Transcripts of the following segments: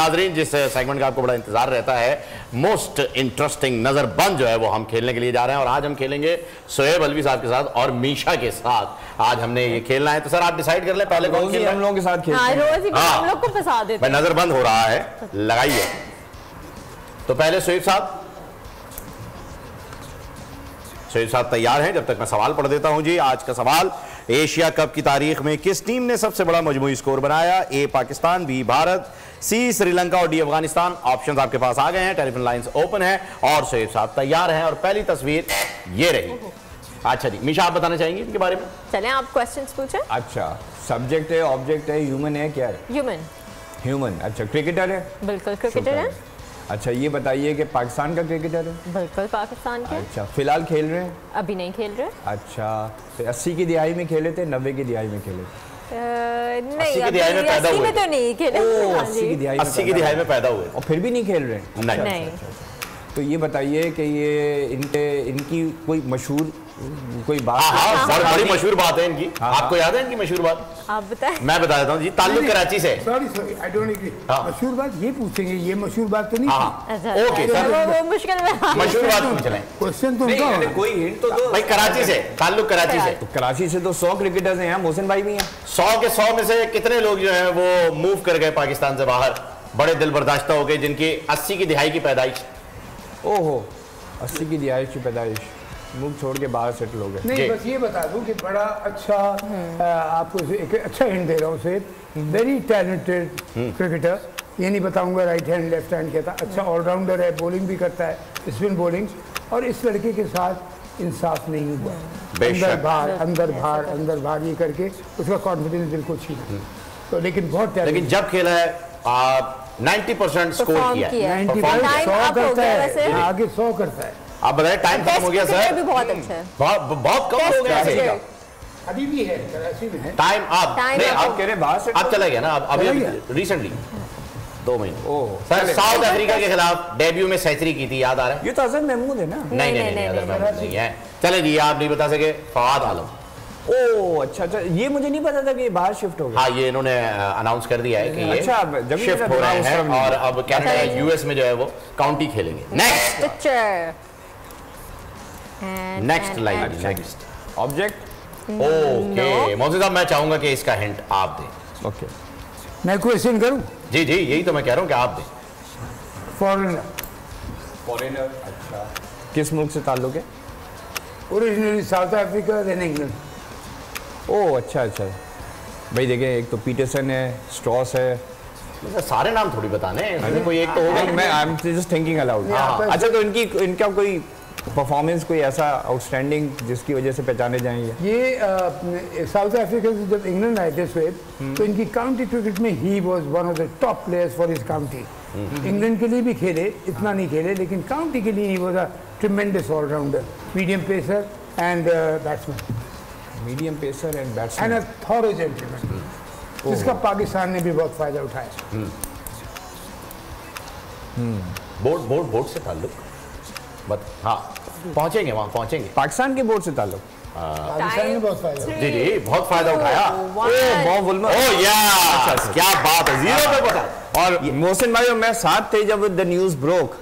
नाज़रीन, जिस सेगमेंट का आपको बड़ा इंतजार रहता है, मोस्ट इंटरेस्टिंग नजरबंद जो है वो हम खेलने के लिए जा रहे हैं और आज हम खेलेंगे शोएब अलवी साहब के साथ और मीशा के साथ। आज हमने ये खेलना है, तो सर आप डिसाइड कर लें पहले कौन खेल। हम लोगों के साथ खेलते हैं, रोज ही हम लोग को फंसा देते हैं। नजरबंद हो रहा है, लगाइए। तो पहले शोएब साहब तैयार हैं? जब तक मैं सवाल पढ़ देता हूं जी। आज का सवाल, एशिया कप की तारीख में किस टीम ने सबसे बड़ा मजमूई स्कोर बनाया? ए पाकिस्तान, बी भारत, सी श्रीलंका और डी अफगानिस्तान। ऑप्शंस आपके पास आ गए हैं, टेलीफोन लाइंस ओपन है और शोएब साहब तैयार हैं और पहली तस्वीर ये रही। अच्छा जी, मीशा आप बताना चाहेंगे इनके बारे में? चलें आप क्वेश्चंस पूछें। अच्छा, सब्जेक्ट है, ऑब्जेक्ट है, ह्यूमन है, क्या है? ह्यूमन। अच्छा, क्रिकेटर है? बिल्कुल क्रिकेटर है। अच्छा, ये बताइए कि पाकिस्तान का क्रिकेटर है? बिल्कुल पाकिस्तान के। अच्छा, फिलहाल खेल रहे हैं? अभी नहीं खेल रहे। अच्छा, तो 80 की दिहाई में खेले थे, 90 की दिहाई में खेले थे? नहीं, 80 की दिहाई में पैदा हुए तो नहीं खेले। 80 की दिहाई में पैदा हुए और फिर भी नहीं खेल रहे? नहीं। तो ये बताइए कि ये इनकी कोई मशहूर कोई बात? बड़ी मशहूर बात है इनकी। आपको याद है इनकी मशहूर बात? आप बताएं। मैं बता देता हूँ जी। ताल्लुक कराची से। Sorry I don't agree. मशहूर बात ये पूछेंगे, ये मशहूर बात तो नहीं थी। ओके सर, वो मुश्किल में मशहूर बात पूछ लें। क्वेश्चन तो उनका होगा। कोई हिंट तो दो भाई। कराची से, ताल्लुक कराची से। तो कराची से तो 100 क्रिकेटर्स हैं, मोहसिन भाई भी हैं। 100 के 100 में से कितने लोग जो हैं वो मूव कर गए पाकिस्तान से बाहर, बड़े दिल बर्दाश्ता हो गए, जिनकी 80 की दिहाई की पैदाइश? ओहो, 80 की दिहाई की पैदाइश, मुल्क छोड़ के बाहर सेटल हो गए। नहीं, बस ये बता दूं कि बड़ा अच्छा, आपको एक अच्छा हिंट दे रहा हूँ सर। वेरी टैलेंटेड क्रिकेटर, ये नहीं बताऊंगा राइट हैंड लेफ्ट हैंड क्या था। अच्छा ऑलराउंडर है, बॉलिंग भी करता है, स्पिन बॉलिंग। और इस लड़के के साथ इंसाफ नहीं हुआ, अंदर बाहर ये करके उसका कॉन्फिडेंस बिल्कुल छीना। तो लेकिन बहुत टैलेंट, लेकिन जब खेला है आप 90% स्कोर किया है। 100 करता है, आगे 100 करता है। आप बताइए टाइम खत्म हो गया सर। भी बहुत अच्छा है, बहुत कम हो गया। अभी भी है, कराची में है। टाइम आप नहीं, आप कह रहे बाहर से आप चला गया ना अभी रिसेंटली 2 महीने। सर साउथ अफ्रीका के खिलाफ डेब्यू में सेंचुरी की थी, याद आ रहा है? ये तो अजहर महमूद है ना? नहीं है। चले जी, आप नहीं बता सके। फवाद आलम। ओह अच्छा, ये मुझे नहीं पता था कि ये बाहर शिफ्ट हो गया। हाँ, ये इन्होंने अनाउंस कर दिया है कि ये शिफ्ट हो रहे हैं और अब कनाडा यूएस में जो है वो काउंटी खेलेंगे। Next line, next object. Okay Mohsin साहब, मैं चाहूंगा कि इसका हिंट आप दें। ओके, मैं क्वेश्चन करूं? जी, यही तो मैं कह रहा हूं कि आप दें। फॉरेनर। अच्छा, किस मुल्क से ताल्लुक है? Originally South Africa, then England. Oh अच्छा, भाई देखिए, एक तो पीटरसन है, स्ट्रॉस है। सारे नाम थोड़ी बताने, कोई एक तो होगा। मैं I am just thinking allowed. अच्छा, तो इनका कोई परफॉर्मेंस कोई ऐसा आउटस्टैंडिंग जिसकी वजह से पहचाने जाएंगे? ये साउथ अफ्रीका से जब इंग्लैंड आए थे स्वेब, तो इनकी काउंटी क्रिकेट में he was one of the top players for his county. England के लिए भी खेले, इतना नहीं खेले, लेकिन काउंटी के लिए he was a tremendous allrounder, medium pacer and batsman. Medium pacer and batsman and a thorough gentleman, जिसका पाकिस्तान ने भी बहुत फायदा उठाया। बोर्ड से ताल्लुक हाँ, पहुंचेंगे, वहां पहुंचेंगे। पाकिस्तान के बोर्ड से ताल्लुक? पाकिस्तान ने बहुत फायदा, जी बहुत फायदा उठाया। क्या बात है, 0 पे पता। और मोहसिन भाई और मैं साथ थे जब the news broke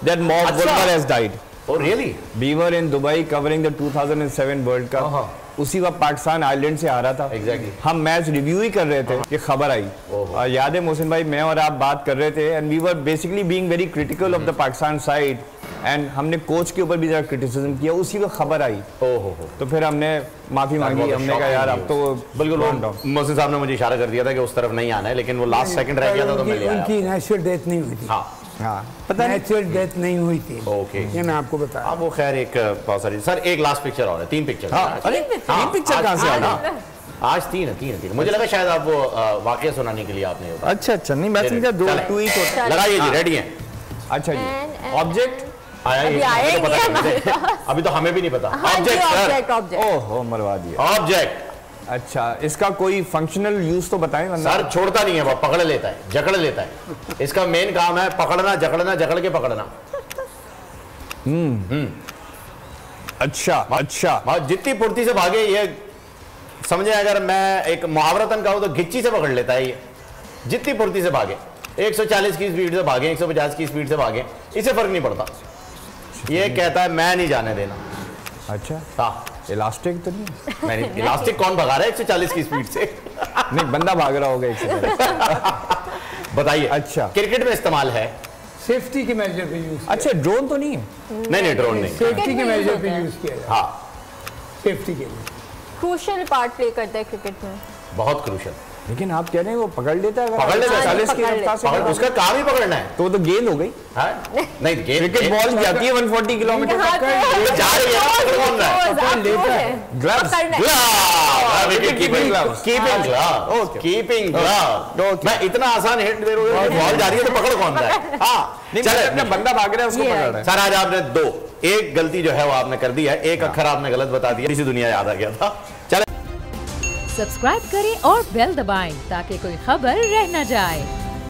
that Mo Wulmer has died. Oh really? We were in Dubai covering the 2007 World Cup. उसी वक्त पाकिस्तान आयरलैंड से आ रहा था। Exactly. हम मैच रिव्यू ही कर रहे थे कि खबर आई। याद है मोहसिन भाई, मैं और आप बात कर रहे थे and we were basically being very critical of the Pakistan side and हमने कोच के ऊपर भी जरा क्रिटिसिज्म किया। उसी वक्त खबर आई। तो फिर हमने माफी मांगी, हमने कहा यार अब तो बिल्कुल। मोहसिन साहब ने मुझे इशारा कर दिया था कि उस तरफ नहीं आना है, लेकिन वो लास्ट सेकंड रह गया था तो मैं ले आया। उनकी नेचुरल डेथ नहीं हुई थी। हाँ, पता नहीं, नेचुरल डेथ नहीं हुई थी। ओके, ये मैं आपको बता। अब वो खैर एक बहुत सारी। सर एक लास्ट पिक्चर और है, 3 पिक्चर। अरे 3 पिक्चर कहाँ से आ गई? आज 3 है। मुझे लगा शायद आप वो वाकया सुनाने के लिए आपने। अच्छा, नहीं मैं समझा 2 ही तो। लगाइए जी, रेडी हैं? अच्छा जी, ऑब्जेक्ट अभी तो हमें भी नहीं पता। ऑब्जेक्ट। ओहो, मरवा दिया। ऑब्जेक्ट। अच्छा, इसका कोई फंक्शनल यूज तो बताएं। सर छोड़ता नहीं है, वो पकड़ लेता है, जकड़ लेता है। इसका मेन काम है पकड़ना, जकड़ना, जकड़ के पकड़ना। अच्छा, जितनी फुर्ती से भागे ये समझे, अगर मैं एक मुहावरतन कहूं तो घिच्ची से पकड़ लेता है ये, जितनी फुर्ती से भागे। 140 की स्पीड से भागे, 150 की स्पीड से भागे, इसे फर्क नहीं पड़ता। ये कहता है मैं नहीं जाने देना। अच्छा, हाँ, इलास्टिक तो नहीं? मैं नहीं, इलास्टिक कौन भगा रहा है 140 की स्पीड से? नहीं, बंदा भाग रहा होगा 140। बताइए। अच्छा, क्रिकेट में इस्तेमाल है। सेफ्टी के मेजर पे यूज। अच्छा, ड्रोन तो नहीं है? नहीं, ड्रोन नहीं। सेफ्टी के मेजर पे यूज किया जाता है। हाँ, सेफ्टी के लिए क्रूशियल पार्ट प्ले करता है क्रिकेट में। बहुत क्रूशियल। लेकिन आप कह रहे हैं वो पकड़ लेता है? पकड़ लेता है, 40 की पकड़ रफ्तार से पकड़, उसका काम ही पकड़ना है। तो वो तो गेंद हो गई। हाँ? नहीं, क्रिकेट बॉल जाती है 140 किलोमीटर हाँ, तक। तो- जा रही है, पकड़ कौन रहा है? तो आप लेता वो है। है। ग्लव्स। पकड़ना है। Keeping gloves. मैं इतना आसान हिट दे रहा हूँ, बॉल जा रही है तो पकड़ कौन रहा है? हाँ, नहीं, चले। अपना बंदा भाग रहा है, उसको ये पकड़ रहा है। सर आज आपने एक गलती जो है वो आपने कर दी है, एक अक्षर आपने गलत बता दिया, इसी दुनिया याद आ गया था। चले। सब्सक्राइब करें और बेल दबाएं ताकि कोई खबर रह न जाए।